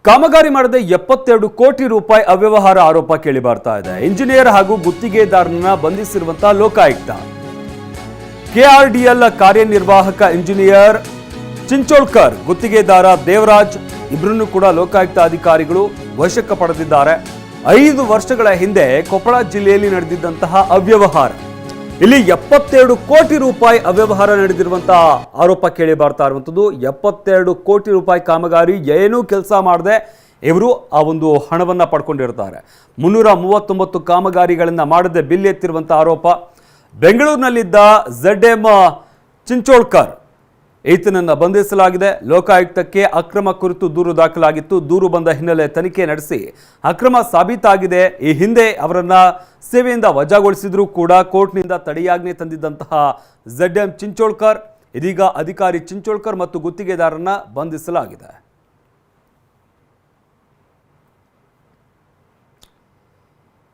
ಕಾಮಗಾರಿ ಮಾಡದೆ 72 ಕೋಟಿ ರೂಪಾಯಿ ಅವ್ಯವಹಾರ ಆರೋಪ ಕೇಳಿ ಬರ್ತಾ ಇದೆ. ಇಂಜಿನಿಯರ್ ಹಾಗೂ ಗುತ್ತಿಗೆದಾರರನ್ನ ಬಂಧಿಸಿರುವಂತಹ ಲೋಕಾಯುಕ್ತ. ಕೆಆರ್ಡಿಎಲ್ ಕಾರ್ಯನಿರ್ವಾಹಕ ಇಂಜಿನಿಯರ್ ಚಿಂಚೋಳ್ಕರ್, ಗುತ್ತಿಗೆದಾರ ದೇವರಾಜ್ ಇಬ್ಬರನ್ನು ಕೂಡ ಲೋಕಾಯುಕ್ತ ಅಧಿಕಾರಿಗಳು ವಶಕ್ಕೆ ಪಡೆದಿದ್ದಾರೆ. 5 ವರ್ಷಗಳ ಹಿಂದೆ ಕೊಪ್ಪಳ ಜಿಲ್ಲೆಯಲ್ಲಿ ನಡೆದಿದ್ದಂತಹ ಅವ್ಯವಹಾರ, ಇಲ್ಲಿ 72 ಕೋಟಿ ರೂಪಾಯಿ ಅವ್ಯವಹಾರ ನಡೆದಿರುವಂತಹ ಆರೋಪ ಕೇಳಿ ಬರ್ತಾ ಇರುವಂಥದ್ದು. 72 ಕೋಟಿ ರೂಪಾಯಿ ಕಾಮಗಾರಿ ಏನೂ ಕೆಲಸ ಮಾಡದೆ ಇವರು ಆ ಒಂದು ಹಣವನ್ನು ಪಡ್ಕೊಂಡಿರ್ತಾರೆ. 339 ಕಾಮಗಾರಿಗಳನ್ನು ಮಾಡದೆ ಬಿಲ್ ಎತ್ತಿರುವಂತಹ ಆರೋಪ. ಬೆಂಗಳೂರಿನಲ್ಲಿದ್ದ ZM ಚಿಂಚೋಳ್ಕರ್ ಈತನನ್ನು ಬಂಧಿಸಲಾಗಿದೆ. ಲೋಕಾಯುಕ್ತಕ್ಕೆ ಅಕ್ರಮ ಕುರಿತು ದೂರು ದಾಖಲಾಗಿತ್ತು. ದೂರು ಬಂದ ಹಿನ್ನೆಲೆ ತನಿಖೆ ನಡೆಸಿ ಅಕ್ರಮ ಸಾಬೀತಾಗಿದೆ. ಈ ಹಿಂದೆ ಅವರನ್ನ ಸೇವೆಯಿಂದ ವಜಾಗೊಳಿಸಿದ್ರೂ ಕೂಡ ಕೋರ್ಟ್ನಿಂದ ತಡೆಯಾಜ್ಞೆ ತಂದಿದ್ದಂತಹ ZM ಚಿಂಚೋಳ್ಕರ್, ಇದೀಗ ಅಧಿಕಾರಿ ಚಿಂಚೋಳ್ಕರ್ ಮತ್ತು ಗುತ್ತಿಗೆದಾರರನ್ನ ಬಂಧಿಸಲಾಗಿದೆ.